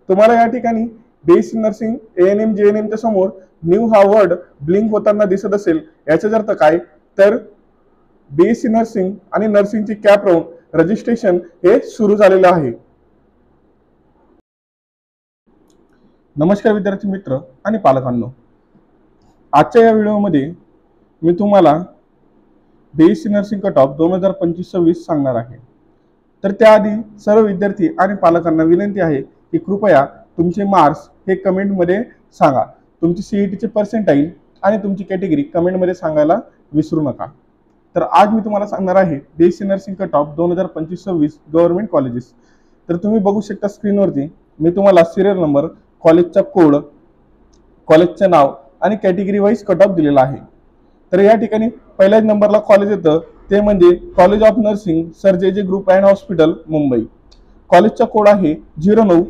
तुम्हाला या ठिकाणी बीएससी नर्सिंग एएनएम जेएनएमच्या समोर न्यू हा वर्ड ब्लिंक होताना दिसत असेल, याचा अर्थ काय तर बीएससी नर्सिंग आणि नर्सिंगची कॅप राऊंड रजिस्ट्रेशन हे सुरू झालेलं आहे। नमस्कार विद्यार्थी मित्र आणि पालकांनो, आजच्या या व्हिडिओमध्ये मी तुम्हाला बीएससी नर्सिंग कट ऑफ 2025-26 सांगणार आहे। तर त्याआधी सर्व विद्यार्थी आणि पालकांना विनंती आहे की कृपया तुमचे मार्क्स हे कमेंटमध्ये सांगा। तुमची सीईटीचे पर्सेंटाइल आणि तुमची कॅटेगरी कमेंटमध्ये सांगायला विसरू नका। तर आज मी तुम्हाला सांगणार आहे BSc nursing cut off 2025-26 government colleges. तर तुम्ही बघू शकता स्क्रीनवरती मी तुम्हाला सिरियल नंबर, कॉलेजचा कोड, कॉलेजचे नाव आणि कॅटेगरी वाईज कट ऑफ दिलेला आहे। तर या ठिकाणी पहिल्याच नंबरला कॉलेज येतं ते म्हणजे कॉलेज ऑफ नर्सिंग सर जे जे ग्रुप अँड हॉस्पिटल मुंबई। कॉलेजचा कोड आहे 09